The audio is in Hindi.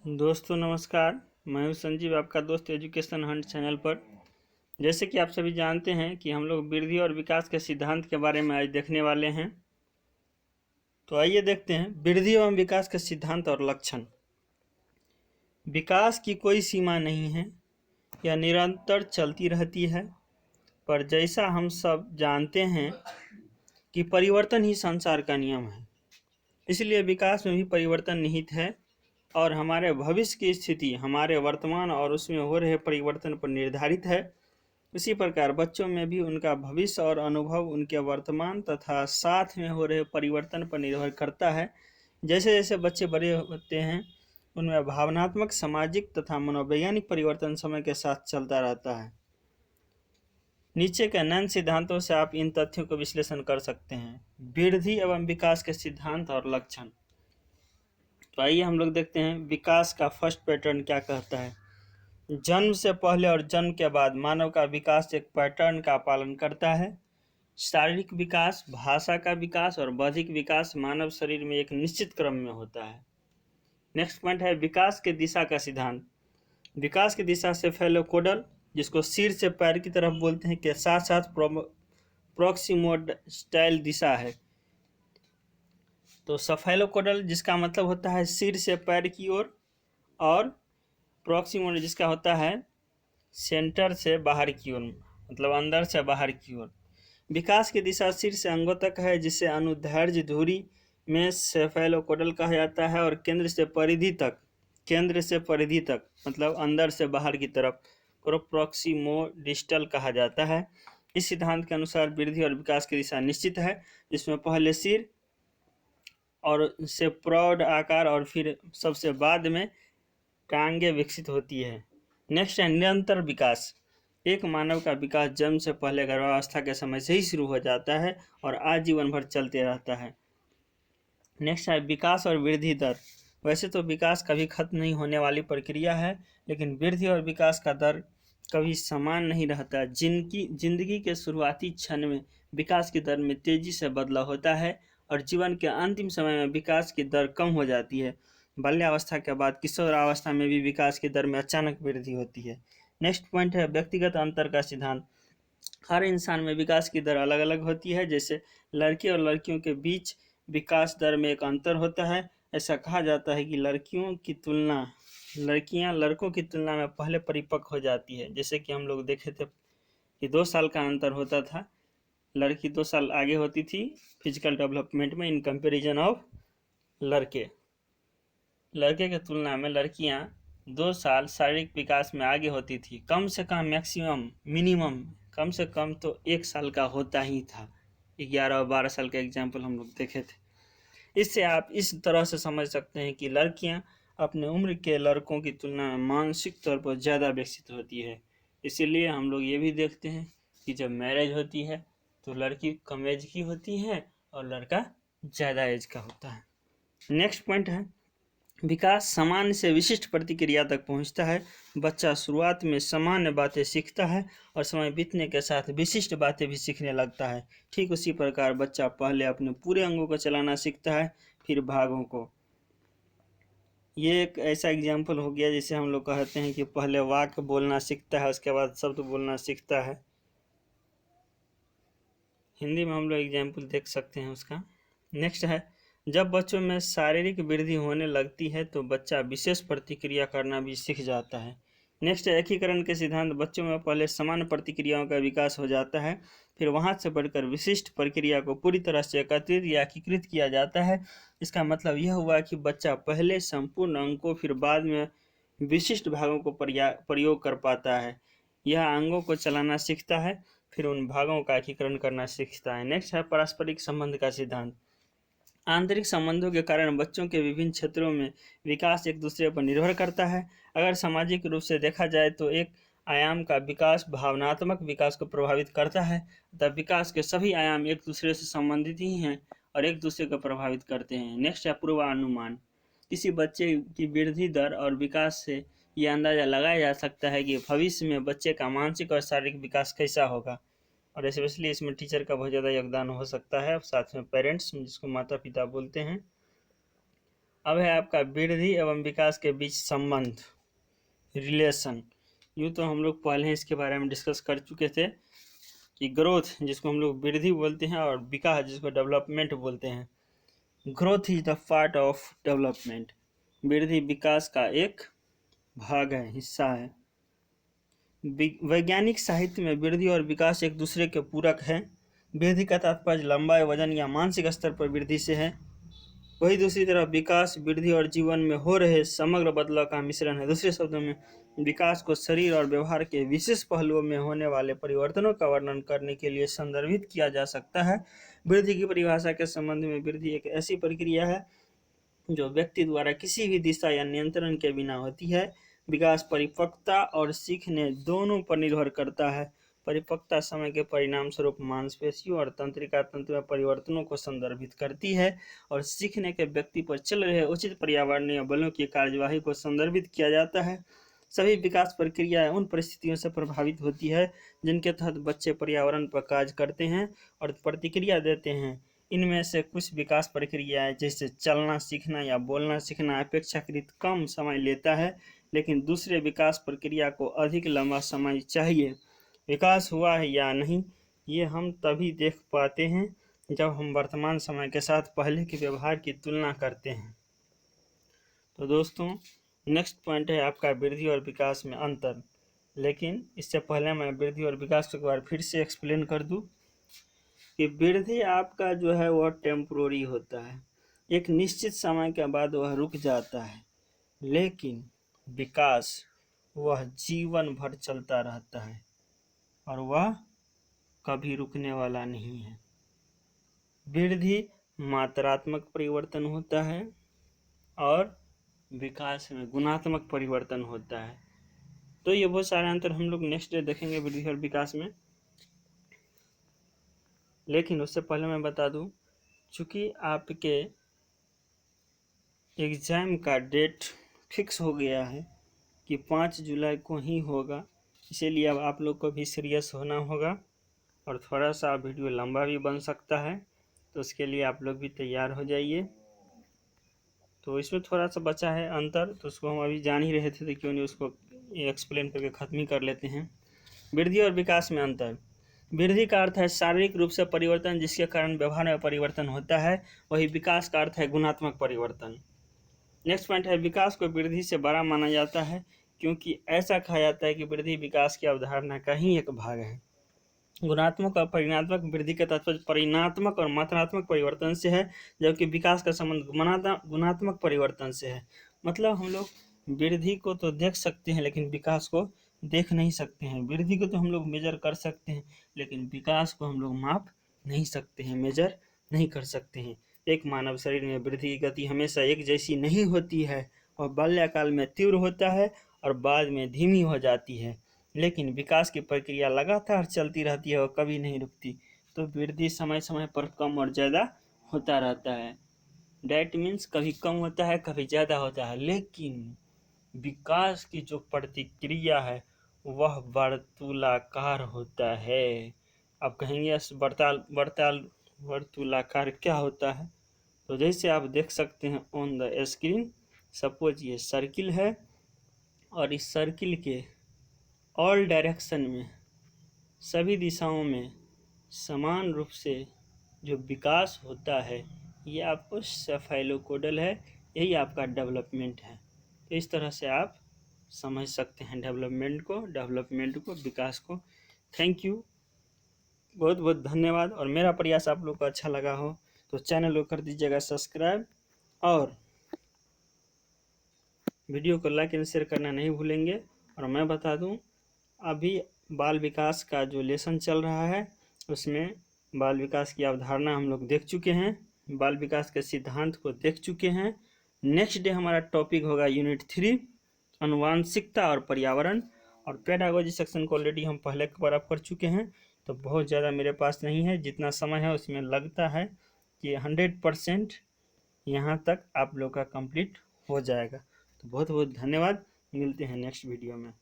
दोस्तों नमस्कार। मैं हूं संजीव, आपका दोस्त एजुकेशन हंट चैनल पर। जैसे कि आप सभी जानते हैं कि हम लोग वृद्धि और विकास के सिद्धांत के बारे में आज देखने वाले हैं। तो आइए देखते हैं वृद्धि एवं विकास के सिद्धांत और लक्षण। विकास की कोई सीमा नहीं है, यह निरंतर चलती रहती है। पर जैसा हम सब जानते हैं कि परिवर्तन ही संसार का नियम है, इसलिए विकास में भी परिवर्तन निहित है और हमारे भविष्य की स्थिति हमारे वर्तमान और उसमें हो रहे परिवर्तन पर निर्धारित है। इसी प्रकार बच्चों में भी उनका भविष्य और अनुभव उनके वर्तमान तथा साथ में हो रहे परिवर्तन पर निर्भर करता है। जैसे जैसे बच्चे बड़े होते हैं, उनमें भावनात्मक, सामाजिक तथा मनोवैज्ञानिक परिवर्तन समय के साथ चलता रहता है। नीचे के निम्न सिद्धांतों से आप इन तथ्यों को विश्लेषण कर सकते हैं। वृद्धि एवं विकास के सिद्धांत और लक्षण। तो आइए हम लोग देखते हैं विकास का फर्स्ट पैटर्न क्या कहता है। जन्म से पहले और जन्म के बाद मानव का विकास एक पैटर्न का पालन करता है। शारीरिक विकास, भाषा का विकास और बौद्धिक विकास मानव शरीर में एक निश्चित क्रम में होता है। नेक्स्ट पॉइंट है विकास के दिशा का सिद्धांत। विकास की दिशा से फेलोकोडल, जिसको सिर से पैर की तरफ बोलते हैं, के साथ साथ प्रोक्सिमोस्टाइल दिशा है। तो सफेलोकोडल जिसका मतलब होता है सिर से पैर की ओर, और प्रोक्सिमोडल जिसका होता है सेंटर से बाहर की ओर, मतलब अंदर से बाहर की ओर। विकास की दिशा सिर से अंगों तक है, जिसे अनुदैर्ध्य धुरी में सेफेलोकोडल कहा जाता है, और केंद्र से परिधि तक मतलब अंदर से बाहर की तरफ को प्रोक्सिमोडिस्टल कहा जाता है। इस सिद्धांत के अनुसार वृद्धि और विकास की दिशा निश्चित है, जिसमें पहले सिर और से प्रौढ़ आकार और फिर सबसे बाद में टांगे विकसित होती है। नेक्स्ट है निरंतर विकास। एक मानव का विकास जन्म से पहले गर्भावस्था के समय से ही शुरू हो जाता है और आजीवन भर चलते रहता है। नेक्स्ट है विकास और वृद्धि दर। वैसे तो विकास कभी खत्म नहीं होने वाली प्रक्रिया है, लेकिन वृद्धि और विकास का दर कभी समान नहीं रहता। जिंदगी के शुरुआती क्षण में विकास की दर में तेजी से बदलाव होता है और जीवन के अंतिम समय में विकास की दर कम हो जाती है। बाल्यावस्था के बाद किशोरावस्था में भी विकास की दर में अचानक वृद्धि होती है। नेक्स्ट पॉइंट है व्यक्तिगत अंतर का सिद्धांत। हर इंसान में विकास की दर अलग अलग होती है। जैसे लड़के और लड़कियों के बीच विकास दर में एक अंतर होता है। ऐसा कहा जाता है कि लड़कियां लड़कों की तुलना में पहले परिपक्व हो जाती है। जैसे कि हम लोग देखे थे कि 2 साल का अंतर होता था, लड़की 2 साल आगे होती थी फिजिकल डेवलपमेंट में इन कंपैरिजन ऑफ लड़के की तुलना में लड़कियां 2 साल शारीरिक विकास में आगे होती थी। कम से कम मिनिमम कम से कम तो 1 साल का होता ही था। 11 और 12 साल का एग्जाम्पल हम लोग देखे थे। इससे आप इस तरह से समझ सकते हैं कि लड़कियां अपने उम्र के लड़कों की तुलना में मानसिक तौर पर ज़्यादा विकसित होती है। इसीलिए हम लोग ये भी देखते हैं कि जब मैरिज होती है तो लड़की कम एज की होती है और लड़का ज़्यादा एज का होता है। नेक्स्ट पॉइंट है विकास सामान्य से विशिष्ट प्रतिक्रिया तक पहुंचता है। बच्चा शुरुआत में सामान्य बातें सीखता है और समय बीतने के साथ विशिष्ट बातें भी सीखने लगता है। ठीक उसी प्रकार बच्चा पहले अपने पूरे अंगों को चलाना सीखता है, फिर भागों को। ये एक ऐसा एग्जाम्पल हो गया जिसे हम लोग कहते हैं कि पहले वाक्य बोलना सीखता है, उसके बाद शब्द बोलना सीखता है। हिंदी में हम लोग एग्जाम्पल देख सकते हैं उसका। नेक्स्ट है जब बच्चों में शारीरिक वृद्धि होने लगती है तो बच्चा विशेष प्रतिक्रिया करना भी सीख जाता है। नेक्स्ट है एकीकरण के सिद्धांत। बच्चों में पहले सामान्य प्रतिक्रियाओं का विकास हो जाता है, फिर वहां से बढ़कर विशिष्ट प्रक्रिया को पूरी तरह से एकत्रित या एकीकृत किया जाता है। इसका मतलब यह हुआ कि बच्चा पहले संपूर्ण अंग को, फिर बाद में विशिष्ट भागों को प्रयोग कर पाता है। यह अंगों को चलाना सीखता है, फिर उन भागों का एकीकरण करना सीखता है। नेक्स्ट है पारस्परिक संबंध का सिद्धांत। आंतरिक संबंधों के कारण बच्चों के विभिन्न क्षेत्रों में विकास एक दूसरे पर निर्भर करता है। अगर सामाजिक रूप से देखा जाए तो एक आयाम का विकास भावनात्मक विकास को प्रभावित करता है, तब विकास के सभी आयाम एक दूसरे से संबंधित ही हैं और एक दूसरे को प्रभावित करते हैं। नेक्स्ट है पूर्वानुमान। किसी बच्चे की वृद्धि दर और विकास से यह अंदाजा लगाया जा सकता है कि भविष्य में बच्चे का मानसिक और शारीरिक विकास कैसा होगा, और स्पेशली इसमें टीचर का बहुत ज़्यादा योगदान हो सकता है, साथ में पेरेंट्स जिसको माता पिता बोलते हैं। अब है आपका वृद्धि एवं विकास के बीच संबंध, रिलेशन। यूँ तो हम लोग पहले इसके बारे में डिस्कस कर चुके थे कि ग्रोथ जिसको हम लोग वृद्धि बोलते हैं और विकास जिसको डेवलपमेंट बोलते हैं। Growth is the part of development. वृद्धि विकास का एक भाग है, हिस्सा है। वैज्ञानिक साहित्य में वृद्धि और विकास एक दूसरे के पूरक है। वृद्धि का तात्पर्य लंबाई, वजन या मानसिक स्तर पर वृद्धि से है। वही दूसरी तरफ विकास वृद्धि और जीवन में हो रहे समग्र बदलाव का मिश्रण है। दूसरे शब्दों में विकास को शरीर और व्यवहार के विशेष पहलुओं में होने वाले परिवर्तनों का वर्णन करने के लिए संदर्भित किया जा सकता है। वृद्धि की परिभाषा के संबंध में वृद्धि एक ऐसी प्रक्रिया है जो व्यक्ति द्वारा किसी भी दिशा या नियंत्रण के बिना होती है। विकास परिपक्वता और सीखने दोनों पर निर्भर करता है। परिपक्वता समय के परिणाम स्वरूप मांसपेशियों और तंत्रिका तंत्र में परिवर्तनों को संदर्भित करती है और सीखने के व्यक्ति पर चल रहे उचित पर्यावरणीय बलों की कार्यवाही को संदर्भित किया जाता है। सभी विकास प्रक्रियाएं उन परिस्थितियों से प्रभावित होती है जिनके तहत बच्चे पर्यावरण पर कार्य करते हैं और प्रतिक्रिया देते हैं। इनमें से कुछ विकास प्रक्रियाएं जैसे चलना सीखना या बोलना सीखना अपेक्षाकृत कम समय लेता है, लेकिन दूसरे विकास प्रक्रिया को अधिक लंबा समय चाहिए। विकास हुआ है या नहीं ये हम तभी देख पाते हैं जब हम वर्तमान समय के साथ पहले के व्यवहार की तुलना करते हैं। तो दोस्तों, नेक्स्ट पॉइंट है आपका वृद्धि और विकास में अंतर। लेकिन इससे पहले मैं वृद्धि और विकास को एक बार फिर से एक्सप्लेन कर दूं कि वृद्धि आपका जो है वह टेम्पोररी होता है, एक निश्चित समय के बाद वह रुक जाता है, लेकिन विकास वह जीवन भर चलता रहता है और वह कभी रुकने वाला नहीं है। वृद्धि मात्रात्मक परिवर्तन होता है और विकास में गुणात्मक परिवर्तन होता है। तो ये बहुत सारे अंतर हम लोग नेक्स्ट डे देखेंगे वृद्धि और विकास में। लेकिन उससे पहले मैं बता दूं, चूँकि आपके एग्ज़ाम का डेट फिक्स हो गया है कि 5 जुलाई को ही होगा, इसीलिए अब आप लोग को भी सीरियस होना होगा और थोड़ा सा वीडियो लंबा भी बन सकता है, तो उसके लिए आप लोग भी तैयार हो जाइए। तो इसमें थोड़ा सा बचा है अंतर, तो उसको हम अभी जान ही रहे थे, तो क्यों नहीं उसको एक्सप्लेन करके ख़त्म ही कर लेते हैं। वृद्धि और विकास में अंतर। वृद्धि का अर्थ है शारीरिक रूप से परिवर्तन जिसके कारण व्यवहार में परिवर्तन होता है, वही विकास का अर्थ है गुणात्मक परिवर्तन। नेक्स्ट पॉइंट है विकास को वृद्धि से बड़ा माना जाता है क्योंकि ऐसा कहा जाता है कि वृद्धि विकास की अवधारणा का ही एक भाग है। गुणात्मक और परिणात्मक वृद्धि का तात्पर्य परिणात्मक और मात्रात्मक परिवर्तन से है, जबकि विकास का संबंध गुणात्मक परिवर्तन से है। मतलब हम लोग वृद्धि को तो देख सकते हैं लेकिन विकास को देख नहीं सकते हैं। वृद्धि को तो हम लोग मेजर कर सकते हैं लेकिन विकास को हम लोग माप नहीं सकते हैं, मेजर नहीं कर सकते हैं। एक मानव शरीर में वृद्धि की गति हमेशा एक जैसी नहीं होती है और बाल्यकाल में तीव्र होता है और बाद में धीमी हो जाती है, लेकिन विकास की प्रक्रिया लगातार चलती रहती है और कभी नहीं रुकती। तो वृद्धि समय समय पर कम और ज़्यादा होता रहता है। डैट मीन्स कभी कम होता है कभी ज़्यादा होता है, लेकिन विकास की जो प्रतिक्रिया है वह वर्तुलाकार होता है। अब कहेंगे वर्तुलाकार क्या होता है, तो जैसे आप देख सकते हैं ऑन द स्क्रीन, सपोज ये सर्किल है और इस सर्किल के ऑल डायरेक्शन में सभी दिशाओं में समान रूप से जो विकास होता है ये आपको सेफेलोकोडल है, यही आपका डेवलपमेंट है। तो इस तरह से आप समझ सकते हैं डेवलपमेंट को, विकास को। थैंक यू, बहुत बहुत धन्यवाद। और मेरा प्रयास आप लोग को अच्छा लगा हो तो चैनल को कर दीजिएगा सब्सक्राइब और वीडियो को लाइक एंड शेयर करना नहीं भूलेंगे। और मैं बता दूं, अभी बाल विकास का जो लेसन चल रहा है उसमें बाल विकास की अवधारणा हम लोग देख चुके हैं, बाल विकास के सिद्धांत को देख चुके हैं। नेक्स्ट डे हमारा टॉपिक होगा यूनिट 3 आनुवांशिकता और पर्यावरण। और पेडागोजी सेक्शन को ऑलरेडी हम पहले कवर अप कर चुके हैं, तो बहुत ज़्यादा मेरे पास नहीं है, जितना समय है उसमें लगता है कि 100% यहाँ तक आप लोग का कंप्लीट हो जाएगा। तो बहुत बहुत धन्यवाद, मिलते हैं नेक्स्ट वीडियो में।